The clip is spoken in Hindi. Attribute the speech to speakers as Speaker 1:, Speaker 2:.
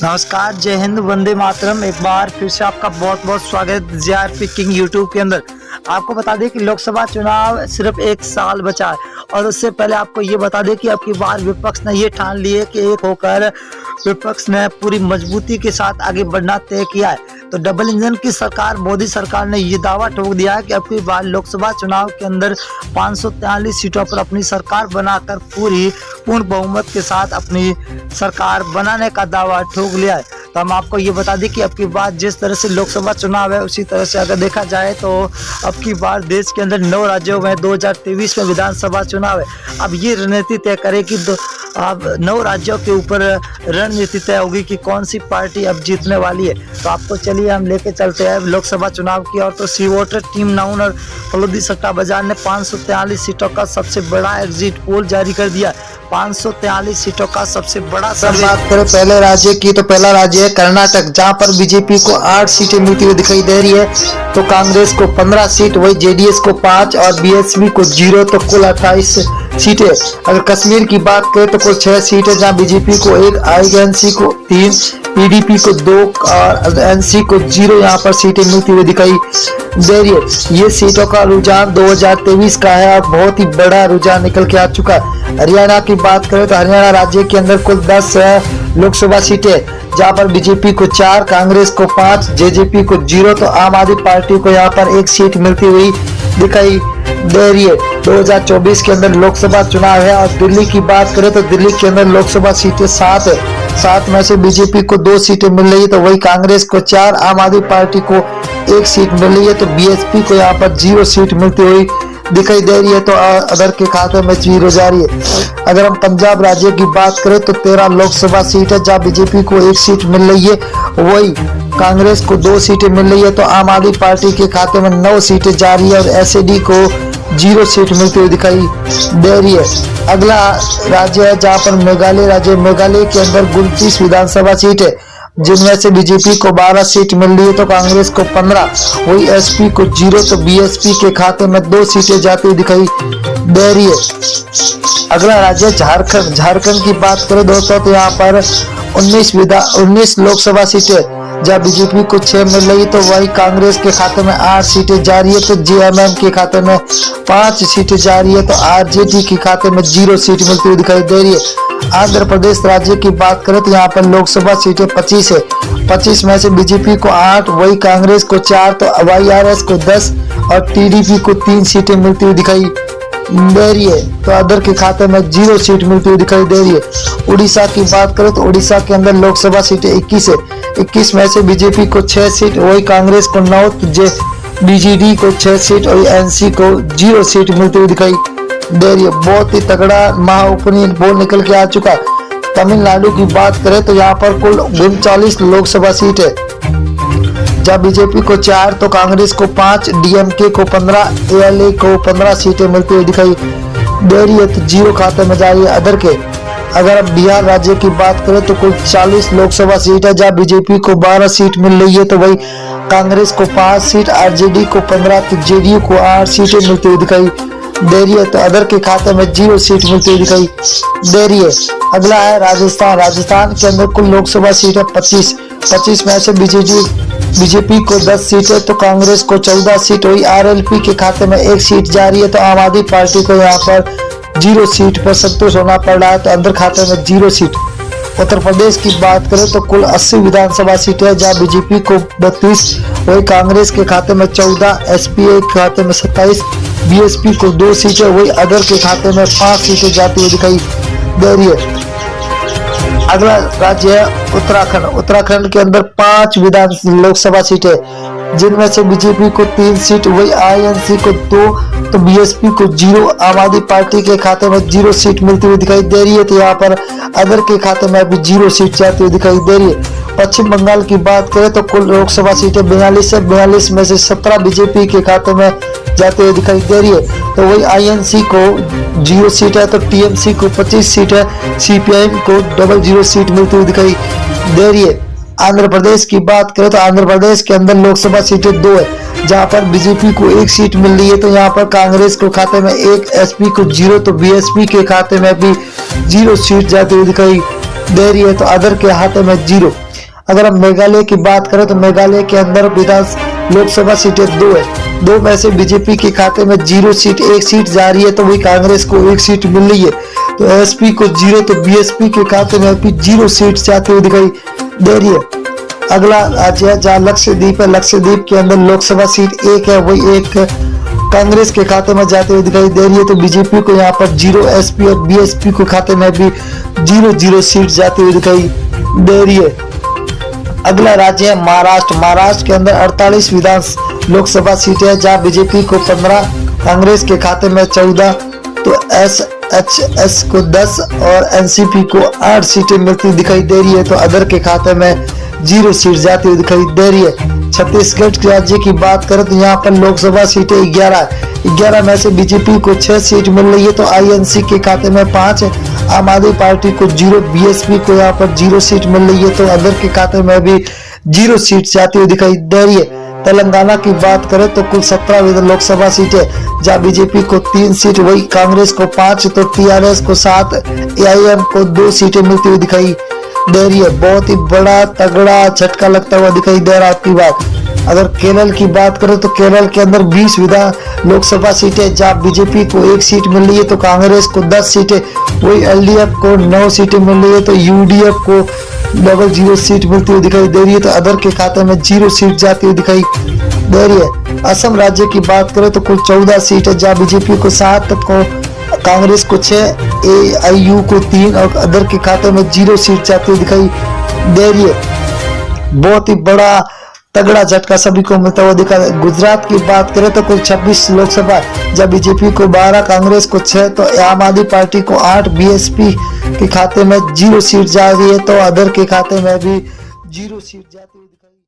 Speaker 1: नमस्कार, जय हिंद, वंदे मातरम। एक बार फिर से आपका बहुत बहुत स्वागत जीआरपी किंग यूट्यूब के अंदर। आपको बता दें कि लोकसभा चुनाव सिर्फ एक साल बचा है और उससे पहले आपको ये बता दें कि अब की बार विपक्ष ने ये ठान लिए कि एक होकर विपक्ष ने पूरी मजबूती के साथ आगे बढ़ना तय किया है। तो डबल इंजन की सरकार मोदी सरकार ने ये दावा ठोक दिया है कि अब की बार लोकसभा चुनाव के अंदर 543 सीटों पर अपनी सरकार बनाकर पूर्ण बहुमत के साथ अपनी सरकार बनाने का दावा ठोक लिया है। तो हम आपको ये बता दें कि अब की बार जिस तरह से लोकसभा चुनाव है उसी तरह से अगर देखा जाए तो अब की बार देश के अंदर 9 राज्यों में 2023 में विधानसभा चुनाव है। अब ये रणनीति तय करे कि अब 9 राज्यों के ऊपर रणनीति तय होगी कि कौन सी पार्टी अब जीतने वाली है। तो आपको चलिए हम लेके चलते हैं लोकसभा चुनाव की ओर। तो सी वोटर, टीम नाउन और फलोदी सट्टा बाजार ने 543 सीटों का सबसे बड़ा एग्जिट पोल जारी कर दिया। 543 सीटों का सबसे बड़ा सर्वे।
Speaker 2: बात करें पहले राज्य की तो पहला राज्य है कर्नाटक, जहां पर बीजेपी को 8 सीटें मिलती हुई दिखाई दे रही है। तो कांग्रेस को 15 सीट, वही जेडीएस को 5 और बीएसपी को 0, तो कुल 28 सीटें। अगर कश्मीर की बात करें तो कुल 6 सीटें, जहां बीजेपी को 1, आईएनसी को 3, पीडीपी को 2 और एनसी को 0 यहाँ पर सीटें मिलती हुई दिखाई दे रही है। ये सीटों का रुझान 2023 का है और बहुत ही बड़ा रुझान निकल के आ चुका है। हरियाणा की बात करें तो हरियाणा राज्य के अंदर कुल 10 लोकसभा सीटें, जहां पर बीजेपी को 4, कांग्रेस को 5, जेजेपी को 0, तो आम आदमी पार्टी को यहाँ पर 1 सीट मिलती हुई दिखाई दे रही है। 2024 के अंदर लोकसभा चुनाव है। और दिल्ली की बात करें तो दिल्ली के अंदर लोकसभा सीटें 7 है। 7 में से बीजेपी को 2 सीटें मिल रही है, तो वही कांग्रेस को 4, आम आदमी पार्टी को 1 सीट मिल रही है, तो बीएसपी को यहाँ पर 0 सीट मिलती हुई दिखाई दे रही है। तो अदर के खाते में 0 जा रही है। अगर हम पंजाब राज्य की बात करें तो 13 लोकसभा सीट है, जहाँ बीजेपी को 1 सीट मिल रही है, वही कांग्रेस को 2 सीटें मिल रही है, तो आम आदमी पार्टी के खाते में 9 सीटें जा रही है और एसएडी को 0 सीट मिलती हुई दिखाई दे रही है। अगला राज्य है जहाँ पर मेघालय राज्य। मेघालय के अंदर 29 विधानसभा सीट है, जिनमें से बीजेपी को 12 सीट मिल रही है, तो कांग्रेस को 15, वही एसपी को 0, तो बीएसपी के खाते में 2 सीटें जाती हुई दिखाई दे रही है। अगला राज्य झारखंड। झारखंड की बात करें दोस्तों तो यहाँ पर 19 लोकसभा सीटें, जहाँ बीजेपी को 6 मिल रही, तो वही कांग्रेस के खाते में 8 सीटें जा रही है, तो जेएमएम के खाते में 5 सीटें जा रही है, तो आरजेडी के खाते में 0 सीट मिलती हुई दिखाई दे रही है। आंध्र प्रदेश राज्य की बात करें तो यहाँ पर लोकसभा सीटें 25 है। 25 में से बीजेपी को 8, वही कांग्रेस को 4, तो वाईआरएस को 10 और टीडीपी को 3 सीटें मिलती हुई दिखाई दे रही है, तो अदर के खाते में 0 सीट मिलती हुई दिखाई दे रही है। उड़ीसा की बात करें तो उड़ीसा के अंदर लोकसभा सीटें 21 है। 21 में से बीजेपी को 6 सीट, वही कांग्रेस को 9, बीजेडी को 6 सीट और एनसी को 0 सीट मिलती हुई दिखाई दे रही है। बहुत ही तगड़ा महाउपनियन पोल निकल के आ चुका। तमिलनाडु की बात करें तो यहाँ पर कुल 39 लोकसभा सीट है, जहाँ बीजेपी को 4, तो कांग्रेस को 5, डीएमके को 15, एएलए को 15 सीटें मिलती हुई दिखाई दे रही है, तो 0 खाते में जा रही है अदर के। अगर अब बिहार राज्य की बात करें तो कुल 40 लोकसभा सीट है, जहाँ बीजेपी को 12 सीट मिल रही है, तो वही कांग्रेस को 5 सीट, आरजेडी को 15, तो जेडीयू को 8 सीटें मिलती हुई दिखाई दे रही है, तो अदर के खाते में 0 सीट मिलती हुई दिखाई दे रही है। अगला है राजस्थान। राजस्थान के अंदर कुल लोकसभा सीट है 25 में से बीजेपी को 10 सीट है, तो कांग्रेस को 14 सीट, वही आरएलपी के खाते में 1 सीट जा रही है, तो आम आदमी पार्टी को यहाँ पर 0 सीट पर संतोष होना पड़ रहा है, तो अंदर खाते में 0 सीट। उत्तर प्रदेश की बात करें तो कुल 80 विधानसभा सीटें है, जहाँ बीजेपी को 32, वही कांग्रेस के खाते में 14, एसपीआई के खाते में 27, बीएसपी को 2 सीटें, वही अदर के खाते में 5 सीटें जाती हुई दिखाई दे रही है। अगला राज्य है उत्तराखंड। उत्तराखंड के अंदर 5 लोकसभा सीटें, जिनमें से बीजेपी को 3 सीट, वही आईएनसी को 2, तो बीएसपी को 0, आम आदमी पार्टी के खाते में 0 सीट मिलती हुई दिखाई दे रही है, तो यहाँ पर अदर के खाते में अभी 0 सीट जाती हुई दिखाई दे रही है। पश्चिम बंगाल की बात करें तो कुल लोकसभा सीटें 42 है। 42 में से 17 बीजेपी के खाते में जाते हुए दिखाई दे रही है, तो वही आईएनसी को 0 सीट है, तो टीएमसी को 25 सीट है, सीपीआईएम को 00 सीट मिलती हुई दिखाई दे रही है। आंध्र प्रदेश की बात करें तो आंध्र प्रदेश के अंदर लोकसभा सीटें 2 है, जहां पर बीजेपी को 1 सीट मिल रही है, तो यहाँ पर कांग्रेस को खाते में 1, एसपी को 0, तो बीएसपी के खाते में भी 0 सीट जाती हुई दिखाई दे रही है, तो अदर के खाते में 0। अगर हम मेघालय की बात करें तो मेघालय के अंदर लोकसभा सीटें 2 है, 2 में से बीजेपी के खाते में 0 सीट, 1 सीट जा रही है, तो वही कांग्रेस को 1 सीट मिल रही है। तो एसपी को 0, तो बीएसपी के खाते में अभी 0 सीट जाती हुई दिखाई दे रही है। अगला राज्य है जहाँ लक्षद्वीप है, लक्षद्वीप के अंदर लोकसभा सीट 1 है, वही 1 कांग्रेस के खाते में जाते हुए दिखाई दे रही है। तो बीजेपी को यहाँ पर 0, एसपी और बीएसपी के खाते में भी 0 सीट जाती हुई दिखाई दे रही है। अगला राज्य है महाराष्ट्र, महाराष्ट्र के अंदर 48 विधान लोकसभा सीटें हैं, जहाँ बीजेपी को 15, कांग्रेस के खाते में 14, तो एसएचएस को 10 और एनसीपी को 8 सीटें मिलती दिखाई दे रही है। तो अदर के खाते में 0 सीट जाती हुई दिखाई दे रही है। छत्तीसगढ़ राज्य की बात करें तो यहाँ पर लोकसभा सीटें 11 में से बीजेपी को 6 सीट मिल रही है, तो आईएनसी के खाते में 5 है, आम आदमी पार्टी को 0, बीएसपी को यहाँ पर 0 सीट मिल रही है, तो अदर के खाते में भी 0 सीट जाती हुई दिखाई दे रही है। तेलंगाना की बात करें तो कुल 17 लोकसभा सीटें, जहाँ बीजेपी को 3 सीट, वही कांग्रेस को 5, तो टीआरएस को 7, एआईएम को 2 सीटें मिलती हुई दिखाई दे रही है। बहुत ही बड़ा तगड़ा झटका लगता हुआ दिखाई दे रहा है आपकी बात। अगर केरल की बात करें तो केरल के अंदर 20 विधान लोकसभा सीटें, जहाँ बीजेपी को 1 सीट मिल रही है, तो कांग्रेस को 10 सीटें, वही एलडीएफ को 9 सीटें मिल रही है, तो यूडीएफ को 0 सीट मिलती हुई दिखाई दे रही है, तो अदर के खाते में 0 सीट जाती हुई दिखाई दे रही है। असम राज्य की बात करें तो कुल 14 सीट है, जहाँ बीजेपी को 7, को कांग्रेस को 6, एआईयू को 3 और अदर के खाते में 0 सीट जाती हुई दिखाई दे रही है। बहुत ही बड़ा तगड़ा झटका सभी को मिलता हुआ दिखा। गुजरात की बात करें तो कुल 26 लोकसभा, जब बीजेपी को 12, कांग्रेस को 6, तो आम आदमी पार्टी को 8, बीएसपी के खाते में 0 सीट जा रही है, तो अदर के खाते में भी 0 सीट जाती हुई दिखाई